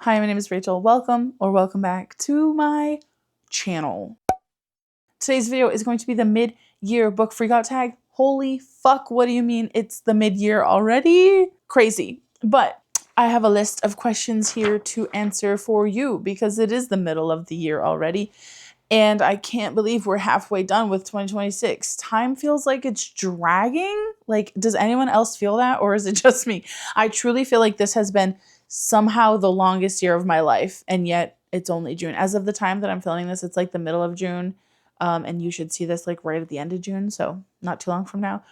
Hi, my name is Rachel. Welcome back to my channel. Today's video is going to be the mid-year book freakout tag. Holy fuck, what do you mean it's the mid-year already? Crazy. But I have a list of questions here to answer for you because it is the middle of the year already. And I can't believe we're halfway done with 2026. Time feels like it's dragging. Like, does anyone else feel that? Or is it just me? I truly feel like this has been somehow the longest year of my life. And yet it's only June. As of the time that I'm filming this, it's like the middle of June. And you should see this like right at the end of June. So not too long from now.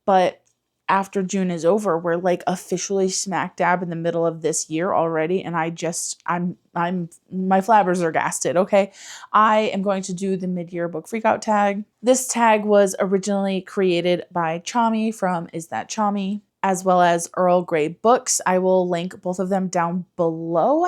But after June is over, we're like officially smack dab in the middle of this year already. And I'm my flabbers are gasted. Okay. I am going to do the mid-year book freakout tag. This tag was originally created by Chami from Is That Chami, as well as Earl Grey Books. I will link both of them down below.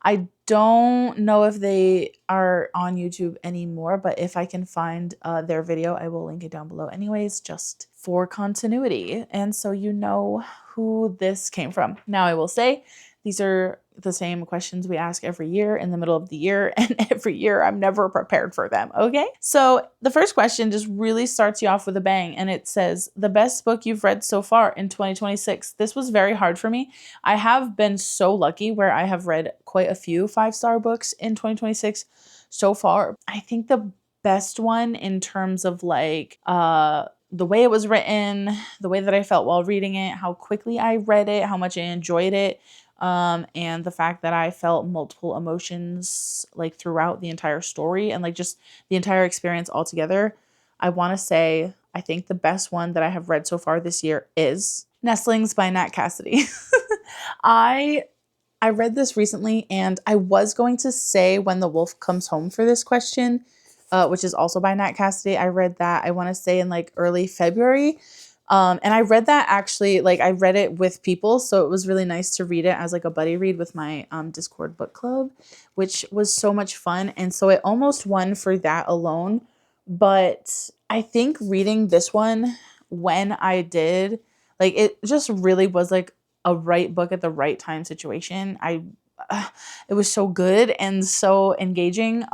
I don't know if they are on YouTube anymore, but if I can find their video, I will link it down below anyways, just for continuity. And so you know who this came from. Now I will say, these are the same questions we ask every year in the middle of the year, and every year I'm never prepared for them, okay? So the first question just really starts you off with a bang, and it says, the best book you've read so far in 2026. This was very hard for me. I have been so lucky where I have read quite a few 5-star books in 2026 so far. I think the best one in terms of like the way it was written, the way that I felt while reading it, how quickly I read it, how much I enjoyed it, and the fact that I felt multiple emotions like throughout the entire story and like just the entire experience altogether. I want to say I think the best one that I have read so far this year is Nestlings by Nat Cassidy. I read this recently, and I was going to say When the Wolf Comes Home for this question, which is also by Nat Cassidy. I read that, I want to say, in like early February. And I read that actually, like I read it with people. So it was really nice to read it as like a buddy read with my Discord book club, which was so much fun. And so it almost won for that alone. But I think reading this one when I did, like it just really was like a right book at the right time situation. It was so good and so engaging.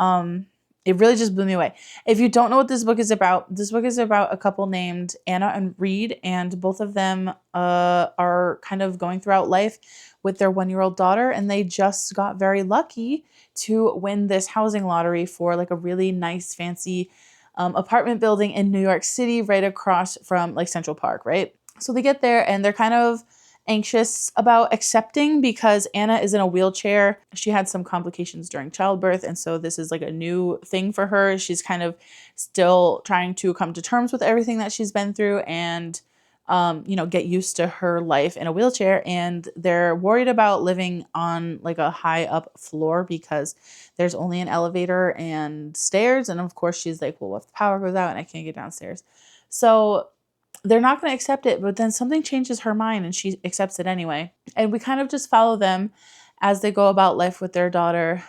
It really just blew me away. If you don't know what this book is about a couple named Anna and Reed, and both of them are kind of going throughout life with their 1-year-old daughter, and they just got very lucky to win this housing lottery for like a really nice, fancy apartment building in New York City, right across from like Central Park, right? So they get there and they're kind of anxious about accepting because Anna is in a wheelchair. She had some complications during childbirth, and so this is like a new thing for her. She's kind of still trying to come to terms with everything that she's been through and get used to her life in a wheelchair. And they're worried about living on like a high up floor because there's only an elevator and stairs. And of course she's like, well, what if the power goes out and I can't get downstairs? So they're not going to accept it, but then something changes her mind and she accepts it anyway. And we kind of just follow them as they go about life with their daughter,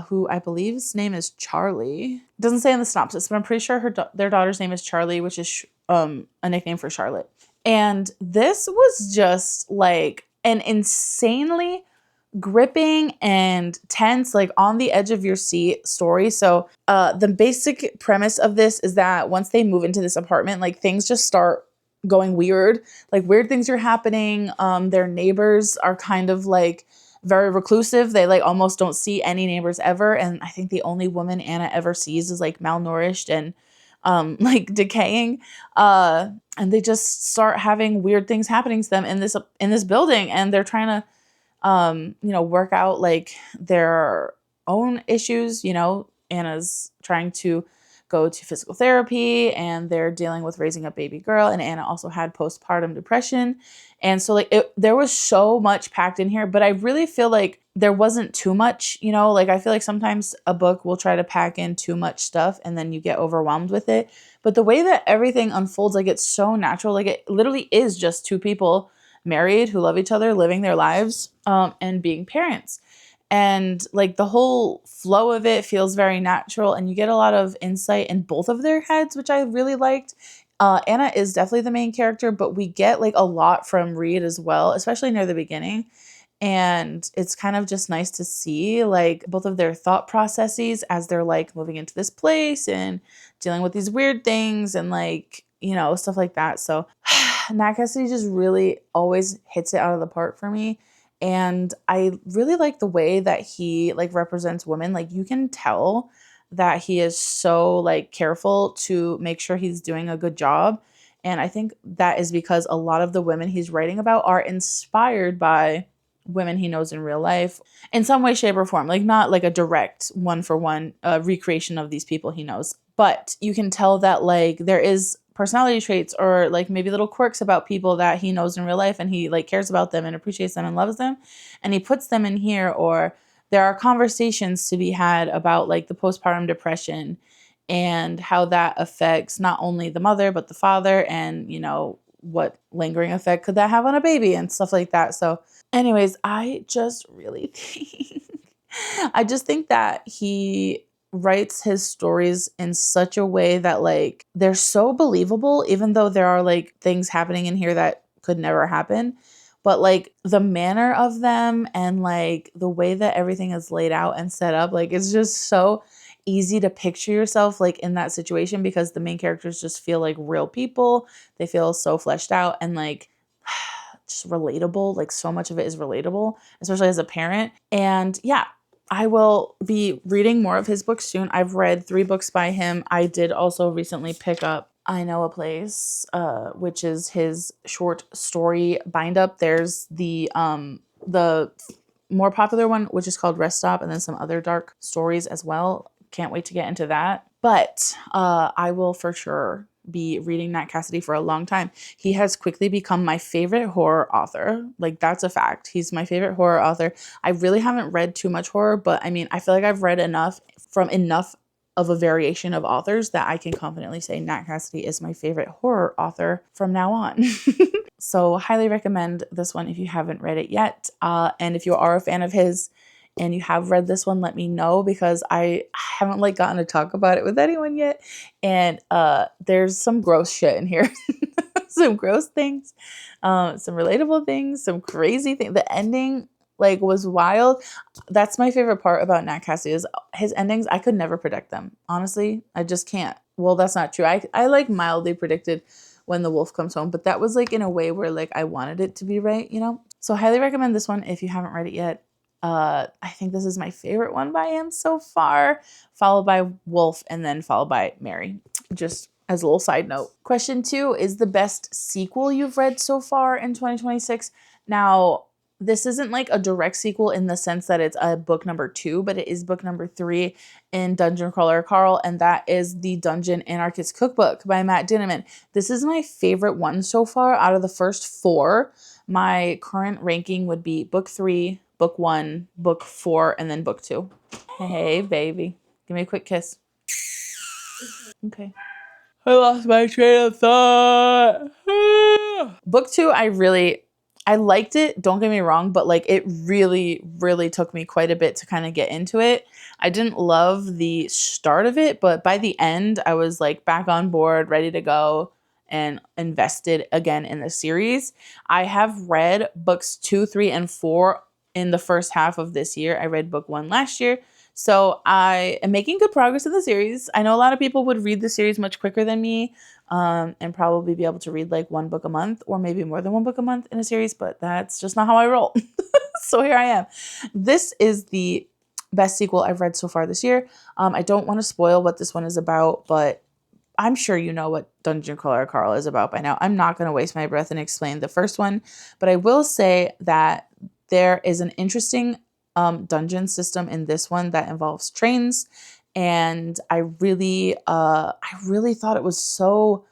who I believe's name is Charlie. It doesn't say in the synopsis, but I'm pretty sure their daughter's name is Charlie, which is a nickname for Charlotte. And this was just like an insanely gripping and tense, like on the edge of your seat story. So the basic premise of this is that once they move into this apartment, like things just start going weird. Like weird things are happening. Their neighbors are kind of like very reclusive. They like almost don't see any neighbors ever. And I think the only woman Anna ever sees is like malnourished and like decaying. And they just start having weird things happening to them in this building, and they're trying to work out like their own issues. Anna's trying to go to physical therapy, and they're dealing with raising a baby girl, and Anna also had postpartum depression. And so like there was so much packed in here, but I really feel like there wasn't too much, like I feel like sometimes a book will try to pack in too much stuff and then you get overwhelmed with it. But the way that everything unfolds, like it's so natural. Like it literally is just two people married who love each other, living their lives, and being parents. And like the whole flow of it feels very natural, and you get a lot of insight in both of their heads, which I really liked. Anna is definitely the main character, but we get like a lot from Reed as well, especially near the beginning. And it's kind of just nice to see like both of their thought processes as they're like moving into this place and dealing with these weird things and like, you know, stuff like that. So Nat Cassidy just really always hits it out of the park for me. And I really like the way that he like represents women. Like you can tell that he is so like careful to make sure he's doing a good job. And I think that is because a lot of the women he's writing about are inspired by women he knows in real life in some way, shape, or form. Like not like a direct one for one recreation of these people he knows, but you can tell that like there is personality traits or like maybe little quirks about people that he knows in real life, and he like cares about them and appreciates them and loves them, and he puts them in here. Or there are conversations to be had about like the postpartum depression and how that affects not only the mother but the father, and you know what lingering effect could that have on a baby and stuff like that. So anyways, I just really think I just think that he writes his stories in such a way that like they're so believable, even though there are like things happening in here that could never happen. But like the manner of them and like the way that everything is laid out and set up, like it's just so easy to picture yourself like in that situation, because the main characters just feel like real people. They feel so fleshed out and like just relatable. Like so much of it is relatable, especially as a parent. And yeah, I will be reading more of his books soon. I've read 3 books by him. I did also recently pick up I Know a Place, which is his short story bind up. There's the more popular one, which is called Rest Stop, and then some other dark stories as well. Can't wait to get into that. But I will for sure be reading Nat Cassidy for a long time. He has quickly become my favorite horror author. Like that's a fact. He's my favorite horror author. I really haven't read too much horror, but I mean, I feel like I've read enough from enough of a variation of authors that I can confidently say Nat Cassidy is my favorite horror author from now on. So highly recommend this one if you haven't read it yet. And if you are a fan of his and you have read this one, let me know, because I haven't like gotten to talk about it with anyone yet. And there's some gross shit in here. Some gross things, some relatable things, some crazy things. The ending like was wild. That's my favorite part about Nat Cassidy is his endings. I could never predict them. Honestly, I just can't. Well, that's not true. I like mildly predicted When the Wolf Comes Home, but that was like in a way where like I wanted it to be right, you know? So highly recommend this one if you haven't read it yet. I think this is my favorite one by him so far, followed by Wolf and then followed by Mary. Just as a little side note. Question 2 is the best sequel you've read so far in 2026. Now, this isn't like a direct sequel in the sense that it's a book number 2, but it is book number 3 in Dungeon Crawler Carl, and that is the Dungeon Anarchist Cookbook by Matt Dinniman. This is my favorite one so far out of the first 4. My current ranking would be book 3, book 1, book 4, and then book 2. Hey, baby. Give me a quick kiss. Okay. I lost my train of thought. Book 2, I liked it, don't get me wrong, but like it really, really took me quite a bit to kind of get into it. I didn't love the start of it, but by the end, I was like back on board, ready to go, and invested again in the series. I have read books 2, 3, and 4 in the first half of this year. I read book 1 last year. So I am making good progress in the series. I know a lot of people would read the series much quicker than me, and probably be able to read like 1 book a month or maybe more than 1 book a month in a series, but that's just not how I roll. So here I am. This is the best sequel I've read so far this year. I don't want to spoil what this one is about, but I'm sure you know what Dungeon Crawler Carl is about by now. I'm not going to waste my breath and explain the first one, but I will say that there is an interesting dungeon system in this one that involves trains, and I really thought it was so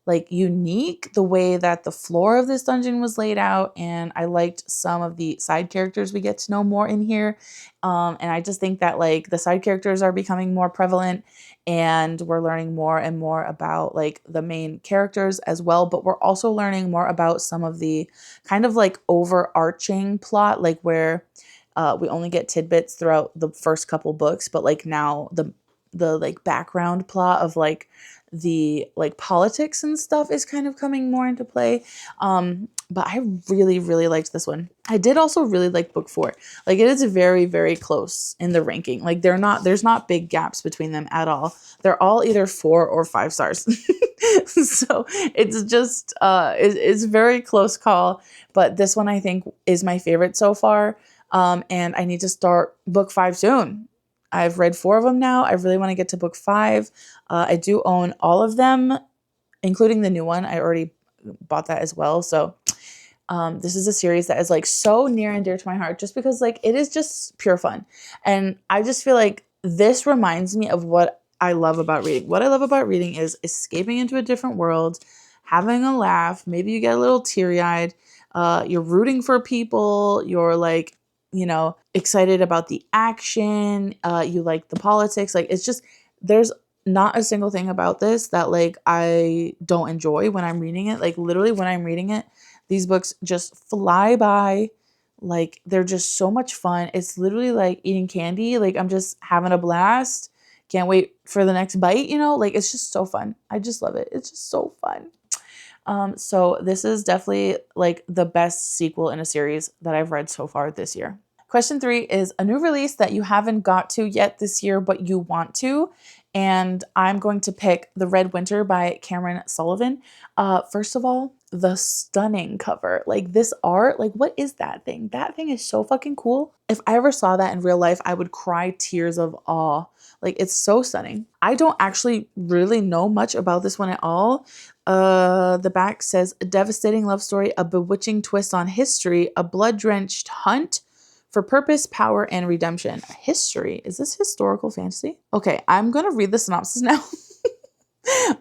like unique the way that the floor of this dungeon was laid out, and I liked some of the side characters we get to know more in here, and I just think that like the side characters are becoming more prevalent, and we're learning more and more about like the main characters as well, but we're also learning more about some of the kind of like overarching plot, like where we only get tidbits throughout the first couple books, but like now the like background plot of like the like politics and stuff is kind of coming more into play. But I really, really liked this one. I did also really like book 4. Like it is very, very close in the ranking. Like there's not big gaps between them at all. They're all either 4 or 5 stars. So it's just, it's very close call. But this one I think is my favorite so far. And I need to start book 5 soon. I've read 4 of them now. I really want to get to book 5. I do own all of them, including the new one. I already bought that as well. So this is a series that is like so near and dear to my heart just because like it is just pure fun. And I just feel like this reminds me of what I love about reading. What I love about reading is escaping into a different world, having a laugh. Maybe you get a little teary-eyed. You're rooting for people. You're like, you know, excited about the action. You like the politics. Like it's just, there's not a single thing about this that like I don't enjoy when I'm reading it. Like literally when I'm reading it, these books just fly by. Like they're just so much fun. It's literally like eating candy. Like I'm just having a blast. Can't wait for the next bite, you know? Like it's just so fun. I just love it. It's just so fun. So this is definitely like the best sequel in a series that I've read so far this year. Question 3 is a new release that you haven't got to yet this year, but you want to. And I'm going to pick The Red Winter by Cameron Sullivan. First of all, the stunning cover. Like this art, like what is that thing? That thing is so fucking cool. If I ever saw that in real life, I would cry tears of awe. Like it's so stunning. I don't actually really know much about this one at all. The back says a devastating love story, a bewitching twist on history, a blood-drenched hunt for purpose, power, and redemption. History. Is this historical fantasy? Okay, I'm going to read the synopsis now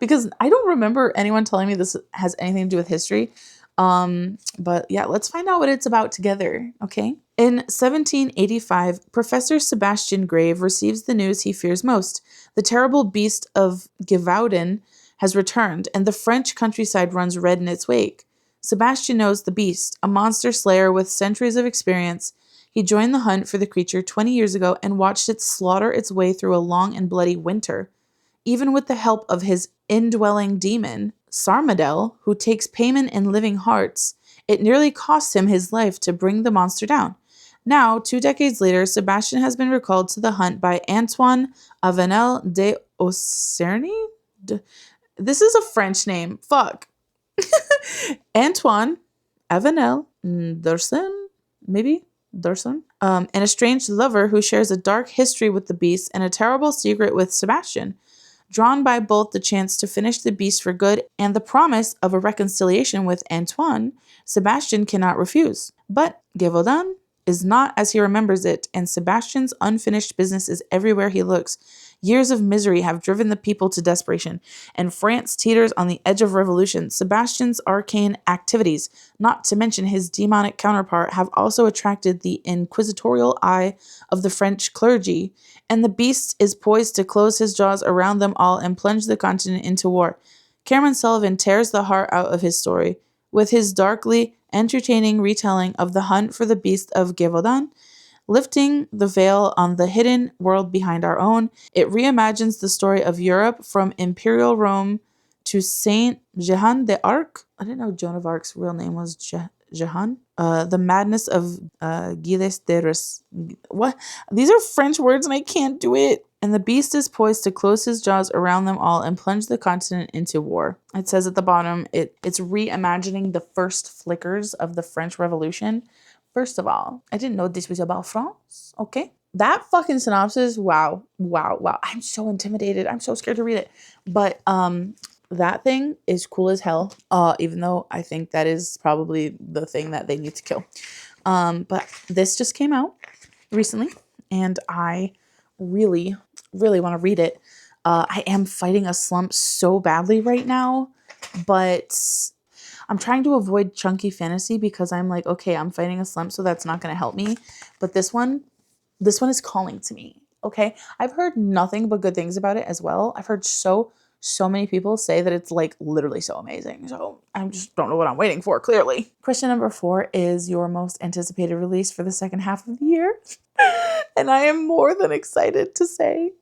because I don't remember anyone telling me this has anything to do with history. But yeah, let's find out what it's about together, okay? In 1785, Professor Sebastian Grave receives the news he fears most. The terrible beast of Gévaudan has returned, and the French countryside runs red in its wake. Sebastian knows the beast, a monster slayer with centuries of experience. He joined the hunt for the creature 20 years ago and watched it slaughter its way through a long and bloody winter. Even with the help of his indwelling demon, Sarmadel, who takes payment in living hearts, it nearly cost him his life to bring the monster down. Now, 2 decades later, Sebastian has been recalled to the hunt by Antoine Avenel de Aucerny? This is a French name. Fuck. Antoine Avenel d'Aucerny, maybe? Dorson, an estranged lover who shares a dark history with the beast and a terrible secret with Sebastian. Drawn by both the chance to finish the beast for good and the promise of a reconciliation with Antoine, Sebastian cannot refuse. But Gévaudan is not as he remembers it, and Sebastian's unfinished business is everywhere he looks. Years of misery have driven the people to desperation, and France teeters on the edge of revolution. Sebastian's arcane activities, not to mention his demonic counterpart, have also attracted the inquisitorial eye of the French clergy, and the beast is poised to close his jaws around them all and plunge the continent into war. Cameron Sullivan tears the heart out of his story. With his darkly entertaining retelling of the hunt for the beast of Gévaudan, lifting the veil on the hidden world behind our own, it reimagines the story of Europe from Imperial Rome to Saint Jehan d'Arc. I didn't know Joan of Arc's real name was Jehan. The madness of Gilles de Res. What? These are French words and I can't do it. And the beast is poised to close his jaws around them all and plunge the continent into war. It says at the bottom, it's reimagining the first flickers of the French Revolution. First of all, I didn't know this was about France, okay? That fucking synopsis, wow. I'm so intimidated. I'm so scared to read it. But that thing is cool as hell, even though I think that is probably the thing that they need to kill. But this just came out recently, and I really want to read it. I am fighting a slump so badly right now, but I'm trying to avoid chunky fantasy because I'm like, okay, I'm fighting a slump, so that's not going to help me. But this one is calling to me, okay? I've heard nothing but good things about it as well. I've heard so many people say that it's like literally so amazing. So I just don't know what I'm waiting for, clearly. Question number 4 is your most anticipated release for the second half of the year. And I am more than excited to say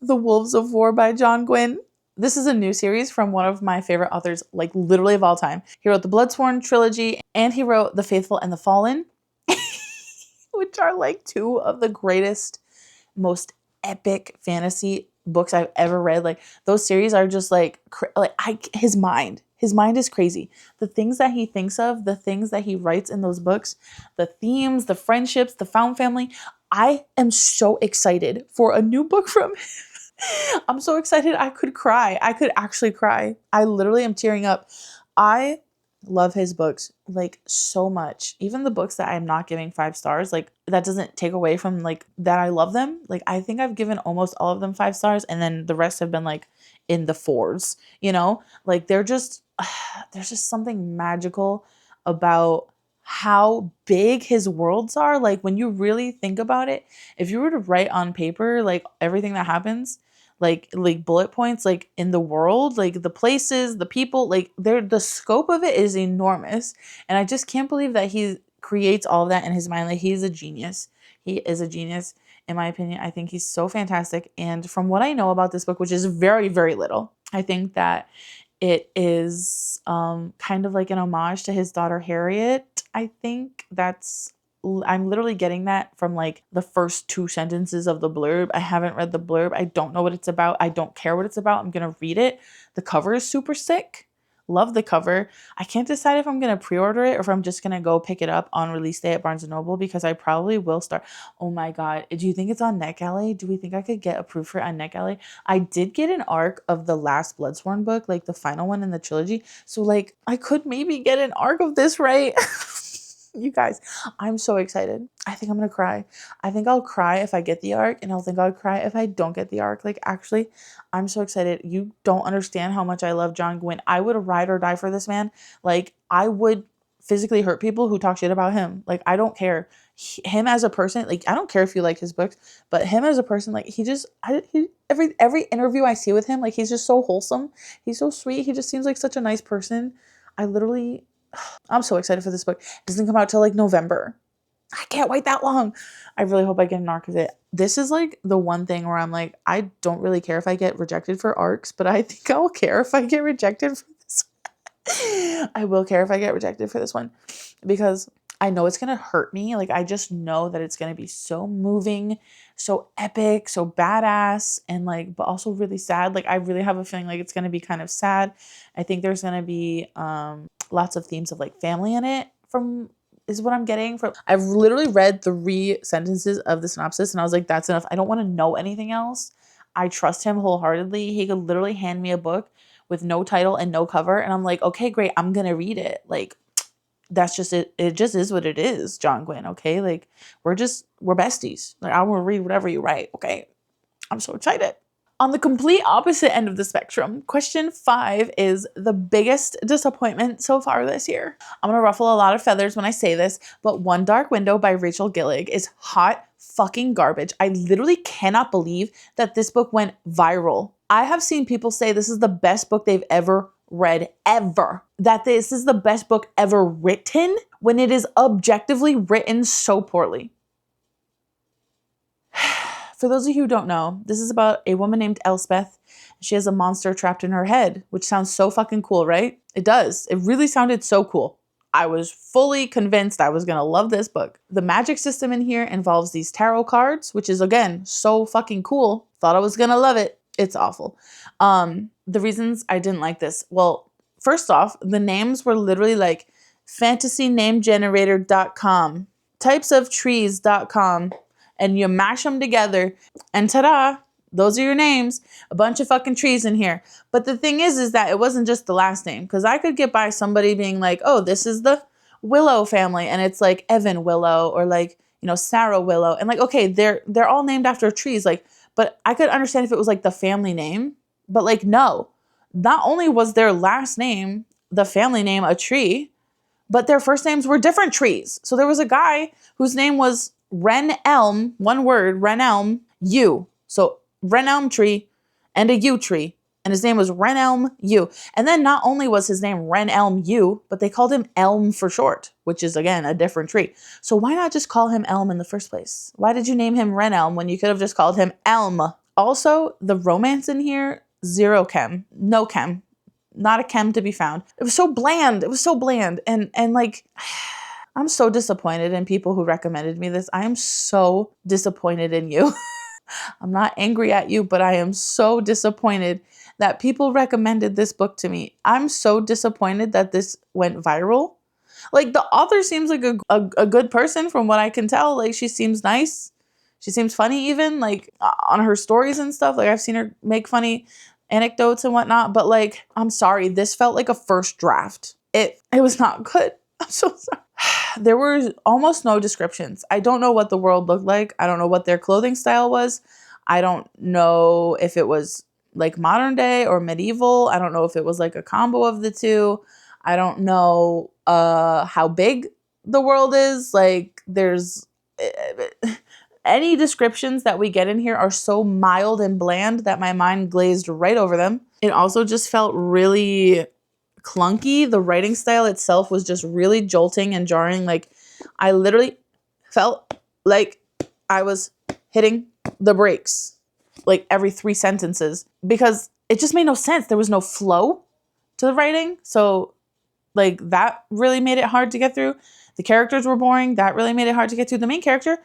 The Wolves of War by John Gwynne. This is a new series from one of my favorite authors, like literally of all time. He wrote the Bloodsworn trilogy and he wrote The Faithful and the Fallen, which are like two of the greatest, most epic fantasy books I've ever read. Like those series are just like his mind is crazy. The things that he thinks of, the things that he writes in those books, the themes, the friendships, the found family. I am so excited for a new book from him. I'm so excited I could cry. I could actually cry. I literally am tearing up. I love his books like so much. Even the books that I'm not giving 5 stars, like that doesn't take away from like that I love them. Like I think I've given almost all of them 5 stars and then the rest have been like in the 4s, you know? Like they're just there's just something magical about how big his worlds are. Like when you really think about it, if you were to write on paper like everything that happens, like bullet points like in the world, like the places, the people, like the scope of it is enormous. And I just can't believe that he creates all of that in his mind. Like he's a genius. He is a genius in my opinion. I think he's so fantastic. And from what I know about this book, which is very, very little, I think that it is kind of like an homage to his daughter Harriet. I think I'm literally getting that from like the first 2 sentences of the blurb. I haven't read the blurb. I don't know what it's about. I don't care what it's about. I'm going to read it. The cover is super sick. Love the cover. I can't decide if I'm going to pre-order it or if I'm just going to go pick it up on release day at Barnes & Noble because I probably will start. Oh my God. Do you think it's on NetGalley? Do we think I could get approved for it on NetGalley? I did get an arc of the last Bloodsworn book, like the final one in the trilogy. So like I could maybe get an arc of this, right? You guys, I'm so excited. I think I'm going to cry. I think I'll cry if I get the arc and I'll cry if I don't get the arc. Like actually, I'm so excited. You don't understand how much I love John Gwynne. I would ride or die for this man. Like I would physically hurt people who talk shit about him. Like I don't care. Him as a person, like I don't care if you like his books, but him as a person, like every interview I see with him, like he's just so wholesome. He's so sweet. He just seems like such a nice person. I'm so excited for this book. It doesn't come out till like November. I can't wait that long. I really hope I get an arc of it. This is like the one thing where I'm like, I don't really care if I get rejected for arcs, but I think I'll care if I get rejected for this one. I will care if I get rejected for this one because I know it's going to hurt me. Like I just know that it's going to be so moving, so epic, so badass, and like, but also really sad. Like I really have a feeling like it's going to be kind of sad. I think there's going to be lots of themes of like family in it is what I'm getting from. I've literally read 3 sentences of the synopsis and I was like, that's enough. I don't want to know anything else. I trust him wholeheartedly. He could literally hand me a book with no title and no cover. And I'm like, okay, great. I'm going to read it. Like, that's just it. It just is what it is, John Gwynne. Okay. Like we're besties. Like I will read whatever you write. Okay. I'm so excited. On the complete opposite end of the spectrum, question 5 is the biggest disappointment so far this year. I'm going to ruffle a lot of feathers when I say this, but One Dark Window by Rachel Gillig is hot fucking garbage. I literally cannot believe that this book went viral. I have seen people say this is the best book they've ever read, ever. That this is the best book ever written when it is objectively written so poorly. For those of you who don't know, this is about a woman named Elspeth. She has a monster trapped in her head, which sounds so fucking cool, right? It does. It really sounded so cool. I was fully convinced I was going to love this book. The magic system in here involves these tarot cards, which is, again, so fucking cool. Thought I was going to love it. It's awful. The reasons I didn't like this. Well, first off, the names were literally like fantasynamegenerator.com, typesofTrees.com. And you mash them together and ta-da, those are your names. A bunch of fucking trees in here. But the thing is that it wasn't just the last name. Because I could get by somebody being like, oh, this is the Willow family. And it's like Evan Willow or like, you know, Sarah Willow. And like, okay, they're all named after trees. Like, but I could understand if it was like the family name. But like, no. Not only was their last name, the family name, a tree, but their first names were different trees. So there was a guy whose name was Ren Elm, one word, Ren Elm, yew. So Ren Elm tree and a yew tree. And his name was Ren Elm Yew. And then not only was his name Ren Elm Yew, but they called him Elm for short, which is, again, a different tree. So why not just call him Elm in the first place? Why did you name him Ren Elm when you could have just called him Elm? Also, the romance in here, zero chem, no chem, not a chem to be found. It was so bland. It was so bland. And like, I'm so disappointed in people who recommended me this. I am so disappointed in you. I'm not angry at you, but I am so disappointed that people recommended this book to me. I'm so disappointed that this went viral. Like, the author seems like a good person from what I can tell. Like, she seems nice. She seems funny even, like, on her stories and stuff. Like, I've seen her make funny anecdotes and whatnot. But, like, I'm sorry. This felt like a first draft. It was not good. I'm so sorry. There were almost no descriptions. I don't know what the world looked like. I don't know what their clothing style was. I don't know if it was like modern day or medieval. I don't know if it was like a combo of the two. I don't know how big the world is. Like, there's any descriptions that we get in here are so mild and bland that my mind glazed right over them. It also just felt really clunky. The writing style itself was just really jolting and jarring. Like, I literally felt like I was hitting the brakes like every 3 sentences because it just made no sense. There was no flow to the writing. So, like, that really made it hard to get through. The characters were boring. That really made it hard to get through. The main character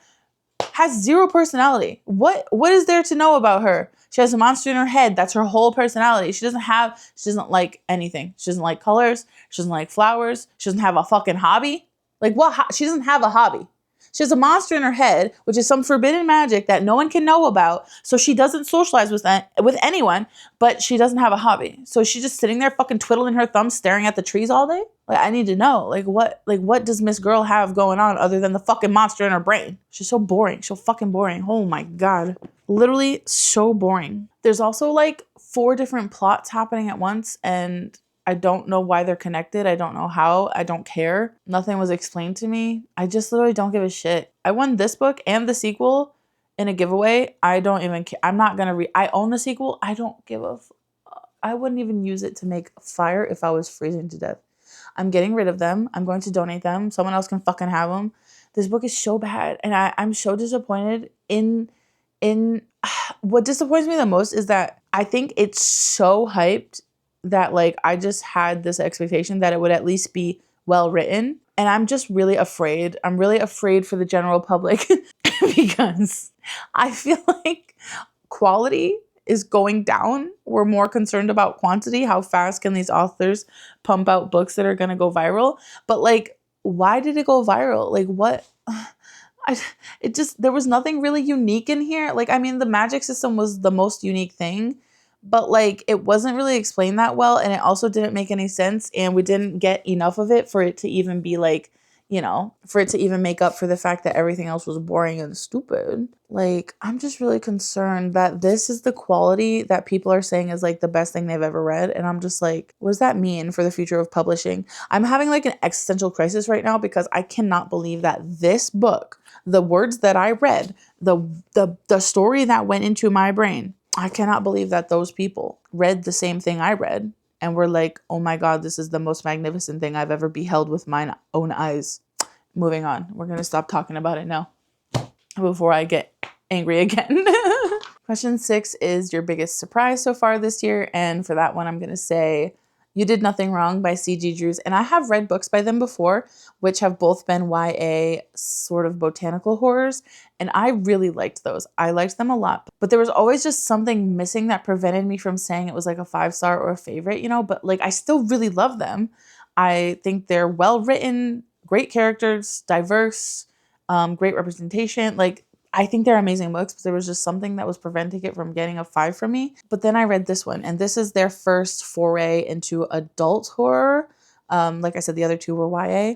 has zero personality. What is there to know about her? She has a monster in her head. That's her whole personality. She doesn't like anything. She doesn't like colors. She doesn't like flowers. She doesn't have a fucking hobby. Like, what? She doesn't have a hobby. She has a monster in her head, which is some forbidden magic that no one can know about. So she doesn't socialize with anyone, but she doesn't have a hobby. So she's just sitting there fucking twiddling her thumbs, staring at the trees all day. Like, I need to know, what does Miss Girl have going on other than the fucking monster in her brain? She's so boring. So fucking boring. Oh my God. Literally so boring. There's also like 4 different plots happening at once, and I don't know why they're connected. I don't know how. I don't care. Nothing was explained to me. I just literally don't give a shit. I won this book and the sequel in a giveaway. I don't even care. I'm not going to read. I own the sequel. I don't give a I wouldn't even use it to make fire if I was freezing to death. I'm getting rid of them. I'm going to donate them. Someone else can fucking have them. This book is so bad. And I'm so disappointed in what disappoints me the most is that I think it's so hyped that, like, I just had this expectation that it would at least be well written. And I'm just really afraid. I'm really afraid for the general public because I feel like quality is going down. We're more concerned about quantity. How fast can these authors pump out books that are going to go viral? But, like, why did it go viral? Like, what? There was nothing really unique in here. Like, I mean, the magic system was the most unique thing, but, like, it wasn't really explained that well, and it also didn't make any sense, and we didn't get enough of it for it to even be, like, for it to even make up for the fact that everything else was boring and stupid. Like, I'm just really concerned that this is the quality that people are saying is, like, the best thing they've ever read, and I'm just like, what does that mean for the future of publishing? I'm having, like, an existential crisis right now because I cannot believe that this book, the words that I read, the story that went into my brain, I cannot believe that those people read the same thing I read and were like, oh my God, this is the most magnificent thing I've ever beheld with mine own eyes. Moving on. We're going to stop talking about it now before I get angry again. Question 6 is your biggest surprise so far this year. And for that one, I'm going to say You Did Nothing Wrong by C.G. Drews. And I have read books by them before, which have both been YA sort of botanical horrors. And I really liked those. I liked them a lot. But there was always just something missing that prevented me from saying it was like a 5-star or a favorite, But, like, I still really love them. I think they're well written, great characters, diverse, great representation. Like, I think they're amazing books, but there was just something that was preventing it from getting a 5 from me. But then I read this one, and this is their first foray into adult horror. Like I said, the other 2 were YA.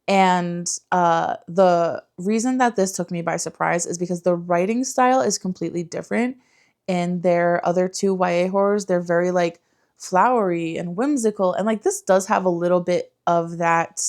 And the reason that this took me by surprise is because the writing style is completely different. In their other 2 YA horrors, they're very, like, flowery and whimsical. And, like, this does have a little bit of that,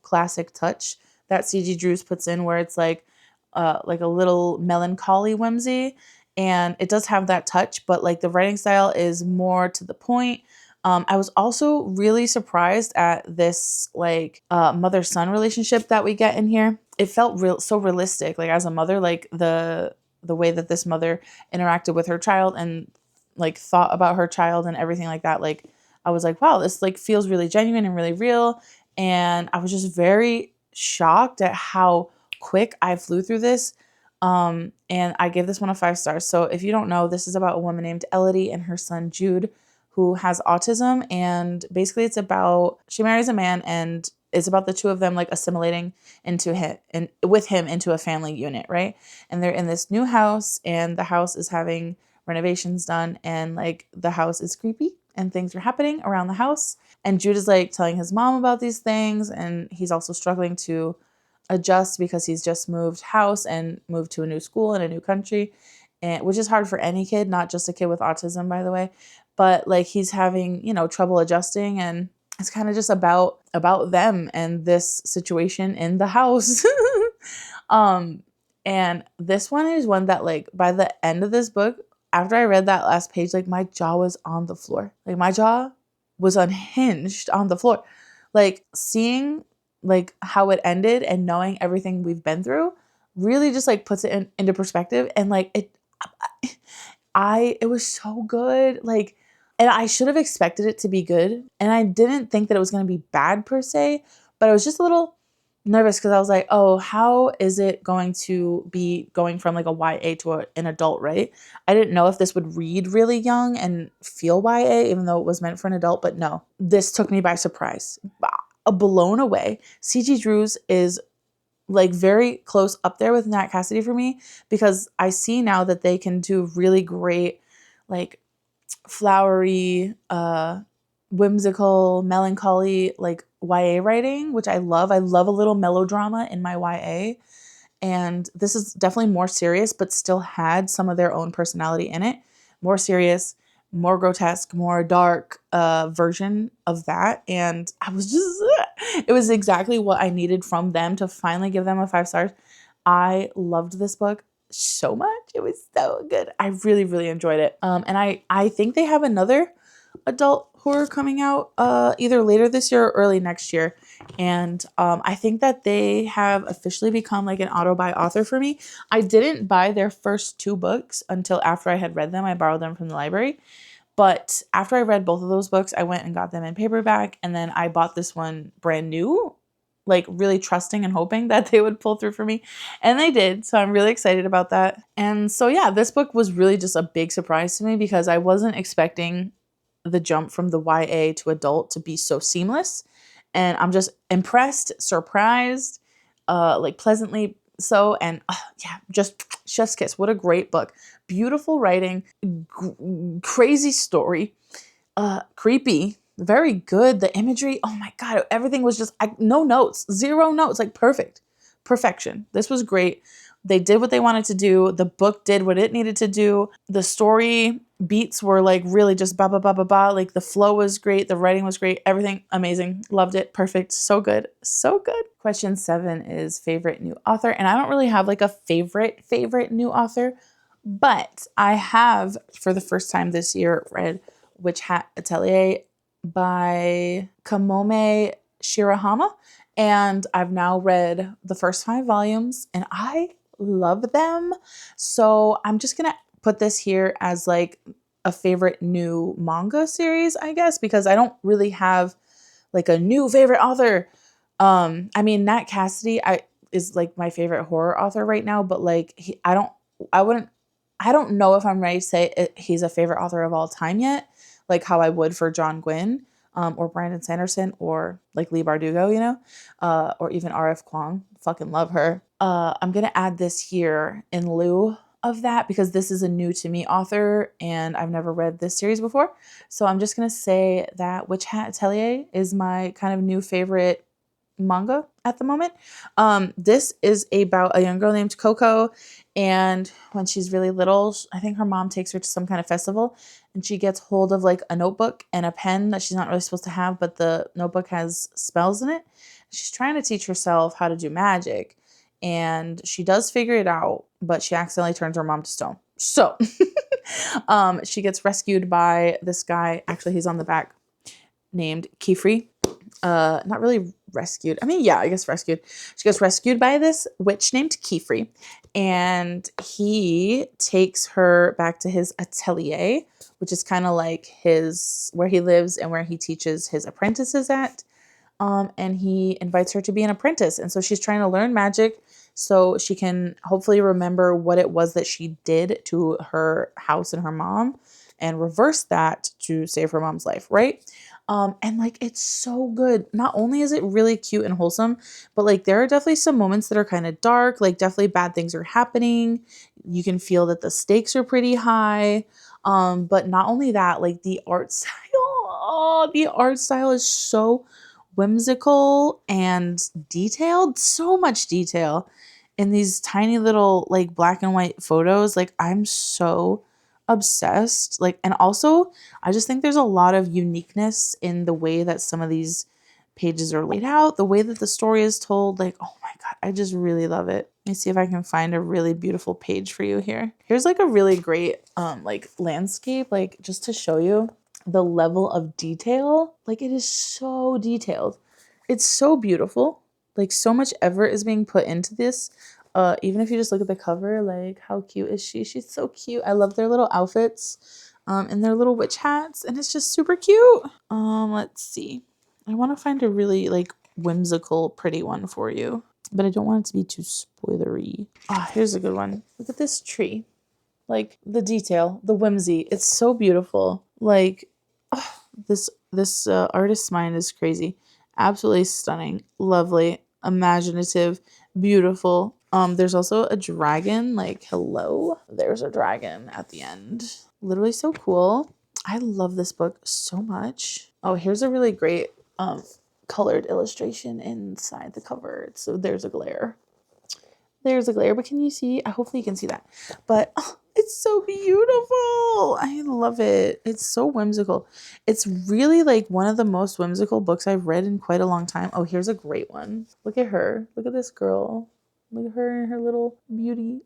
classic touch that C.G. Drews puts in where it's like a little melancholy whimsy. And it does have that touch, but, like, the writing style is more to the point. I was also really surprised at this, like, mother-son relationship that we get in here. It felt so realistic. Like, as a mother, like, the the way that this mother interacted with her child and like thought about her child and everything like that. Like I was like, wow, this like feels really genuine and really real. And I was just very shocked at how quick I flew through this. And I gave this one a 5 stars. So if you don't know, this is about a woman named Elodie and her son Jude, who has autism. And basically it's about, she marries a man and it's about the two of them like assimilating into him and with him into a family unit, right? And they're in this new house and the house is having renovations done and like the house is creepy and things are happening around the house. And Jude is like telling his mom about these things and he's also struggling to adjust because he's just moved house and moved to a new school in a new country, and which is hard for any kid, not just a kid with autism, by the way. But like he's having, you know, trouble adjusting, and it's kind of just about them and this situation in the house. um and this one is one that like by the end of this book, after I read that last page, like my jaw was on the floor. Like my jaw was unhinged on the floor. Like seeing like how it ended and knowing everything we've been through really just like puts it into perspective. And like it was so good. Like, and I should have expected it to be good. And I didn't think that it was going to be bad per se, but I was just a little nervous because I was like, oh, how is it going to be going from like a YA to an adult, right? I didn't know if this would read really young and feel YA, even though it was meant for an adult, but no, this took me by surprise. Blown away. C.G. Drews is like very close up there with Nat Cassidy for me because I see now that they can do really great, like flowery, whimsical, melancholy, like YA writing, which I love. I love a little melodrama in my YA. And this is definitely more serious, but still had some of their own personality in it. More serious, more grotesque, more dark version of that. And I was just, it was exactly what I needed from them to finally give them a 5 stars. I loved this book so much. It was so good. I really, really enjoyed it. And I think they have another adult horror coming out either later this year or early next year. And I think that they have officially become like an auto-buy author for me. I didn't buy their first 2 books until after I had read them. I borrowed them from the library. But after I read both of those books, I went and got them in paperback. And then I bought this one brand new, like really trusting and hoping that they would pull through for me. And they did. So I'm really excited about that. And so yeah, this book was really just a big surprise to me because I wasn't expecting the jump from the YA to adult to be so seamless. And I'm just impressed, surprised, like pleasantly so. And yeah, just chef's kiss. What a great book. Beautiful writing, crazy story, creepy, very good. The imagery, oh my God, everything was just, no notes, 0 notes, like perfect, perfection. This was great. They did what they wanted to do. The book did what it needed to do. The story beats were like really just ba ba ba ba ba. Like the flow was great. The writing was great. Everything amazing. Loved it. Perfect. So good. So good. Question 7 is favorite new author. And I don't really have like a favorite new author, but I have for the first time this year read Witch Hat Atelier by Kamome Shirahama. And I've now read the first 5 volumes and I love them. So I'm just going to put this here as like a favorite new manga series, I guess, because I don't really have like a new favorite author. I mean, Nat Cassidy is like my favorite horror author right now, but like I don't know if I'm ready to say he's a favorite author of all time yet, like how I would for John Gwynne. Or Brandon Sanderson, or like Leigh Bardugo, you know, or even R.F. Kuang. Fucking love her. I'm going to add this here in lieu of that because this is a new to me author and I've never read this series before. So I'm just going to say that Witch Hat Atelier is my kind of new favorite manga at the moment. This is about a young girl named Coco, and when she's really little, I think her mom takes her to some kind of festival and she gets hold of like a notebook and a pen that she's not really supposed to have, but the notebook has spells in it. She's trying to teach herself how to do magic and she does figure it out, but she accidentally turns her mom to stone. So she gets rescued by this guy. Actually, he's on the back, named Kifri. Not really rescued. I mean, yeah, I guess rescued. She gets rescued by this witch named Kefri, and he takes her back to his atelier, which is kind of like his where he lives and where he teaches his apprentices at. And he invites her to be an apprentice. And so she's trying to learn magic so she can hopefully remember what it was that she did to her house and her mom and reverse that to save her mom's life, right? And like it's so good. Not only is it really cute and wholesome, but like there are definitely some moments that are kind of dark, like definitely bad things are happening. You can feel that the stakes are pretty high. But not only that, like the art style, oh, the art style is so whimsical and detailed, so much detail in these tiny little like black and white photos. Like I'm so obsessed. Like, and also I just think there's a lot of uniqueness in the way that some of these pages are laid out, the way that the story is told. Like, oh my God, I just really love it. Let me see if I can find a really beautiful page for you here. Here's like a really great like landscape, like just to show you the level of detail. Like it is so detailed. It's so beautiful. Like so much effort is being put into this. Even if you just look at the cover, like how cute is she? She's so cute. I love their little outfits and their little witch hats, and it's just super cute. Let's see. I want to find a really like whimsical, pretty one for you, but I don't want it to be too spoilery. Ah, here's a good one. Look at this tree. Like the detail, the whimsy. It's so beautiful. Like oh, this artist's mind is crazy. Absolutely stunning, lovely, imaginative, beautiful. There's also a dragon. Like hello, there's a dragon at the end. Literally so cool. I love this book so much. Oh, here's a really great colored illustration inside the cover. So there's a glare. There's a glare, but can you see? Hopefully you can see that. But oh, it's so beautiful. I love it. It's so whimsical. It's really like one of the most whimsical books I've read in quite a long time. Oh, here's a great one. Look at her. Look at this girl. Look at her and her little beauty.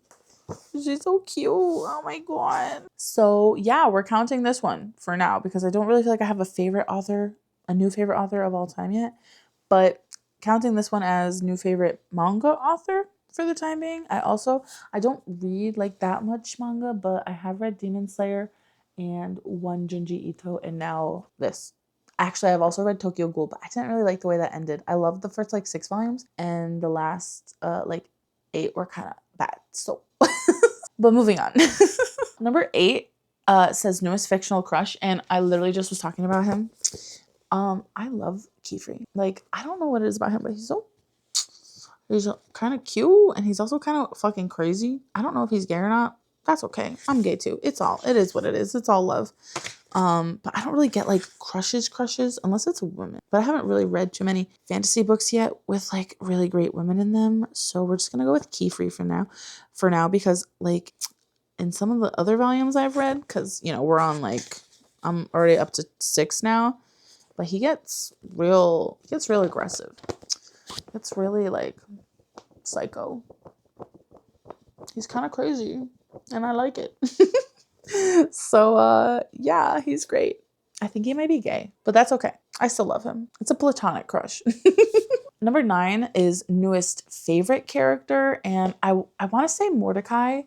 She's so cute. Oh my God. So yeah, we're counting this one for now because I don't really feel like I have a favorite author, a new favorite author of all time yet. But counting this one as new favorite manga author for the time being. I don't read like that much manga, but I have read Demon Slayer and one Junji Ito and now this. Actually, I've also read Tokyo Ghoul, but I didn't really like the way that ended. I loved the first like 6 volumes and the last like 8 were kind of bad. So, but moving on. Number 8 says newest fictional crush, and I literally just was talking about him. I love Kefri. Like, I don't know what it is about him, but he's kind of cute, and he's also kind of fucking crazy. I don't know if he's gay or not. That's okay. I'm gay too. It is what it is. It's all love. But I don't really get like crushes unless it's a woman. But I haven't really read too many fantasy books yet with like really great women in them. So we're just gonna go with Kefri for now, because like in some of the other volumes I've read, because you know we're on like I'm already up to 6 now, but he gets real aggressive. It's really like psycho. He's kind of crazy and I like it. So yeah, he's great. I think he might be gay, but that's okay. I still love him. It's a platonic crush. Number 9 is newest favorite character, and I want to say Mordecai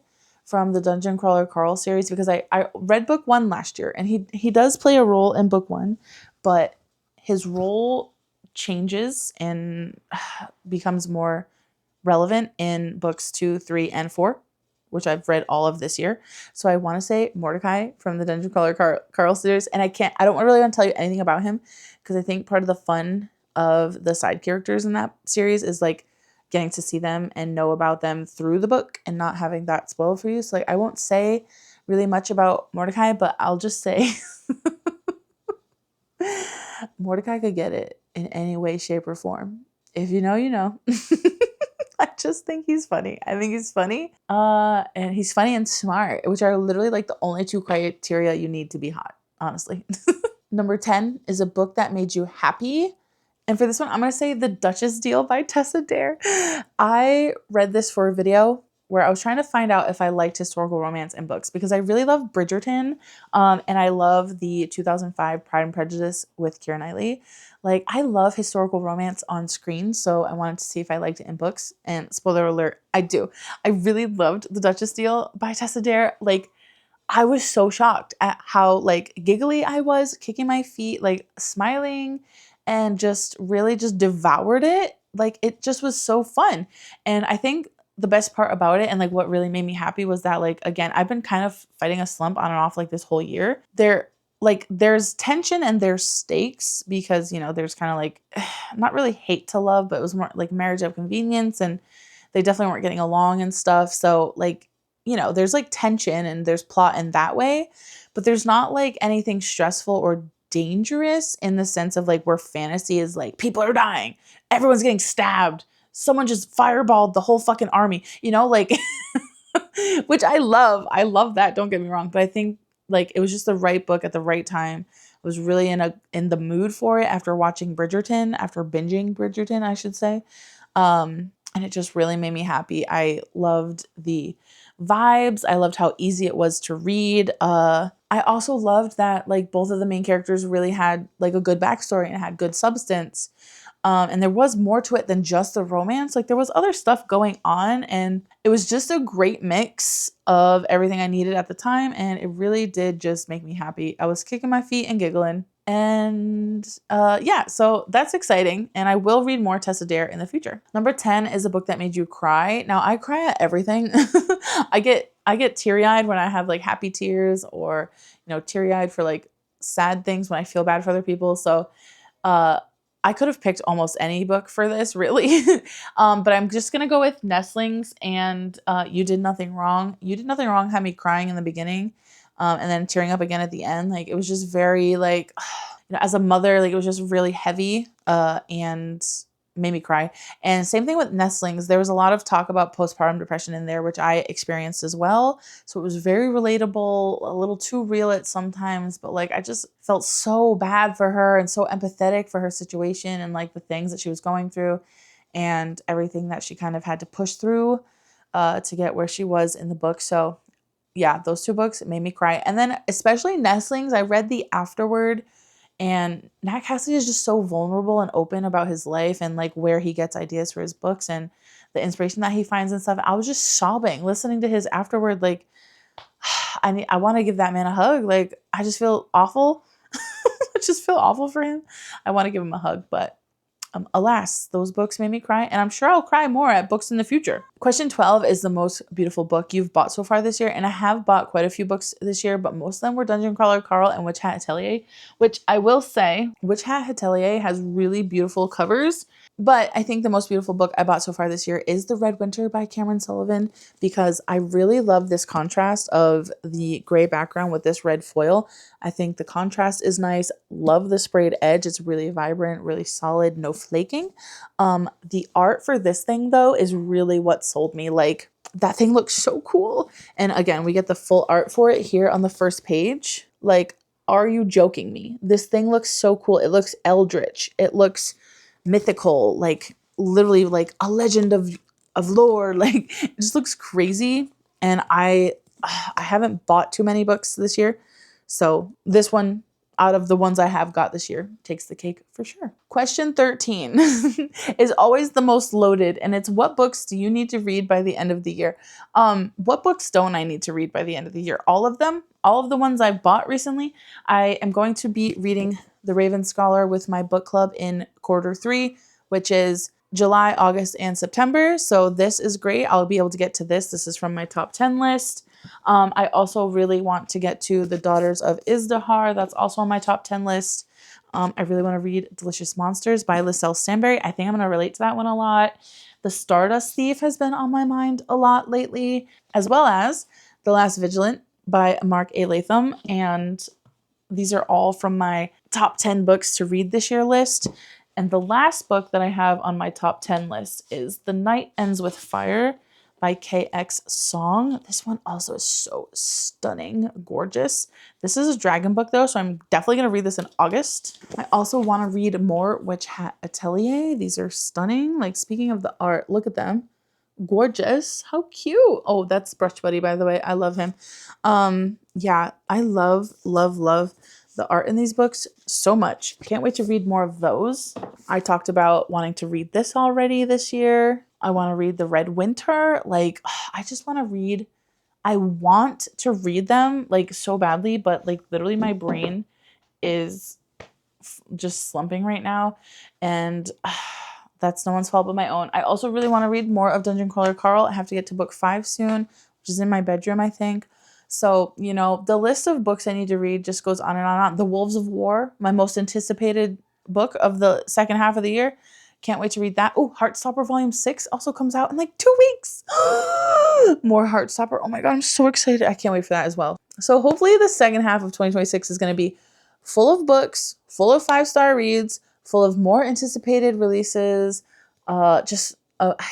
from the Dungeon Crawler Carl series, because I read book 1 last year, and he does play a role in book 1, but his role changes and becomes more relevant in books 2, 3, and 4, which I've read all of this year. So I want to say Mordecai from the Dungeon Crawler Carl series, and I don't really want to tell you anything about him because I think part of the fun of the side characters in that series is like getting to see them and know about them through the book and not having that spoiled for you. So like I won't say really much about Mordecai, but I'll just say Mordecai could get it in any way, shape, or form. If you know, you know. I just think he's funny. I think he's funny. And he's funny and smart, which are literally like the only 2 criteria you need to be hot, honestly. Number 10 is a book that made you happy. And for this one, I'm going to say The Duchess Deal by Tessa Dare. I read this for a video where I was trying to find out if I liked historical romance in books, because I really love Bridgerton, and I love the 2005 Pride and Prejudice with Keira Knightley. Like, I love historical romance on screen, so I wanted to see if I liked it in books. And spoiler alert, I do. I really loved The Duchess Deal by Tessa Dare. Like, I was so shocked at how like giggly I was, kicking my feet, like smiling, and just really just devoured it. Like, it just was so fun. And I think the best part about it, and like what really made me happy, was that, like, again, I've been kind of fighting a slump on and off like this whole year. There's tension and there's stakes, because, you know, there's kind of like not really hate to love, but it was more like marriage of convenience, and they definitely weren't getting along and stuff. So like, you know, there's like tension and there's plot in that way, but there's not like anything stressful or dangerous in the sense of like where fantasy is like people are dying, everyone's getting stabbed, someone just fireballed the whole fucking army, you know, like which I love. I love that, don't get me wrong, but I think like it was just the right book at the right time. I was really in the mood for it after watching Bridgerton, after binging Bridgerton, I should say. And it just really made me happy. I loved the vibes. I loved how easy it was to read. I also loved that like both of the main characters really had like a good backstory and had good substance. And there was more to it than just the romance. Like, there was other stuff going on, and it was just a great mix of everything I needed at the time. And it really did just make me happy. I was kicking my feet and giggling. And yeah, so that's exciting. And I will read more Tessa Dare in the future. Number 10 is a book that made you cry. Now, I cry at everything. I get teary-eyed when I have like happy tears, or, you know, teary-eyed for like sad things when I feel bad for other people. So I could have picked almost any book for this, really. But I'm just going to go with Nestlings and You Did Nothing Wrong. You Did Nothing Wrong had me crying in the beginning, and then tearing up again at the end. Like, it was just very, like, you know, as a mother, like, it was just really heavy and made me cry. And same thing with Nestlings. There was a lot of talk about postpartum depression in there, which I experienced as well. So it was very relatable, a little too real at sometimes, but like I just felt so bad for her and so empathetic for her situation and like the things that she was going through and everything that she kind of had to push through to get where she was in the book. So yeah, those two books made me cry. And then especially Nestlings, I read the afterword. And Nat Cassidy is just so vulnerable and open about his life and like where he gets ideas for his books and the inspiration that he finds and stuff. I was just sobbing listening to his afterword. Like, I want to give that man a hug. Like, I just feel awful. I just feel awful for him. I want to give him a hug, but alas, those books made me cry, and I'm sure I'll cry more at books in the future. Question 12 is the most beautiful book you've bought so far this year, and I have bought quite a few books this year, but most of them were Dungeon Crawler Carl and Witch Hat Atelier, which I will say, Witch Hat Atelier has really beautiful covers, but I think the most beautiful book I bought so far this year is The Red Winter by Cameron Sullivan, because I really love this contrast of the gray background with this red foil. I think the contrast is nice. Love the sprayed edge. It's really vibrant, really solid, no flaking. The art for this thing, though, is really what sold me. Like, that thing looks so cool. And again, we get the full art for it here on the first page. Like, are you joking me? This thing looks so cool. It looks eldritch. It looks mythical, like literally like a legend of lore. Like, it just looks crazy. And I haven't bought too many books this year. So this one, out of the ones I have got this year, takes the cake for sure. Question 13 is always the most loaded, and it's what books do you need to read by the end of the year? What books don't I need to read by the end of the year? All of them, all of the ones I've bought recently. I am going to be reading The Raven Scholar with my book club in Q3, which is July, August, and September. So this is great. I'll be able to get to this. This is from my top 10 list. I also really want to get to The Daughters of Izdahar. That's also on my top 10 list. I really want to read Delicious Monsters by Liselle Stanbury. I think I'm going to relate to that one a lot. The Stardust Thief has been on my mind a lot lately, as well as The Last Vigilant by Mark A. Latham. And these are all from my top 10 books to read this year list. And the last book that I have on my top 10 list is The Night Ends with Fire by KX Song. This one also is so stunning, gorgeous. This is a dragon book though, so I'm definitely going to read this in August. I also want to read more Witch Hat Atelier. These are stunning. Like, speaking of the art, look at them. gorgeous. How cute. Oh, that's Brush Buddy, by the way. I love him. Yeah, I love, love, love the art in these books so much. Can't wait to read more of those. I talked about wanting to read this already this year. I want to read The Red Winter. Like, I just want to read. I want to read them like so badly, but like literally my brain is just slumping right now. And that's no one's fault but my own. I also really want to read more of Dungeon Crawler Carl. I have to get to book 5 soon, which is in my bedroom, I think. So, you know, the list of books I need to read just goes on and on and on. The Wolves of War, my most anticipated book of the second half of the year. Can't wait to read that. Oh, Heartstopper Volume 6 also comes out in like 2 weeks. More Heartstopper. Oh my God, I'm so excited. I can't wait for that as well. So hopefully the second half of 2026 is going to be full of books, full of 5-star reads, full of more anticipated releases. I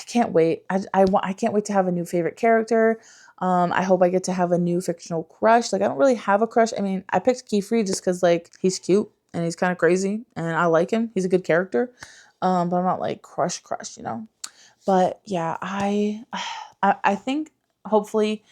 can't wait. I can't wait to have a new favorite character. I hope I get to have a new fictional crush. Like, I don't really have a crush. I mean, I picked Kiefer just because, like, he's cute and he's kind of crazy and I like him. He's a good character. But I'm not like crush, you know. But yeah, I think hopefully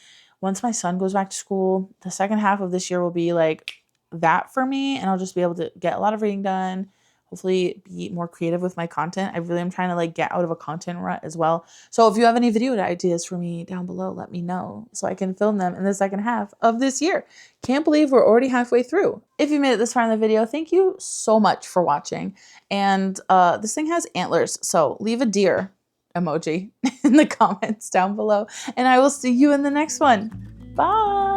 once my son goes back to school, the second half of this year will be like that for me, and I'll just be able to get a lot of reading done. Hopefully be more creative with my content. I really am trying to like get out of a content rut as well. So if you have any video ideas for me down below, let me know so I can film them in the second half of this year. Can't believe we're already halfway through. If you made it this far in the video, thank you so much for watching. And this thing has antlers, so leave a deer emoji in the comments down below, and I will see you in the next one. Bye.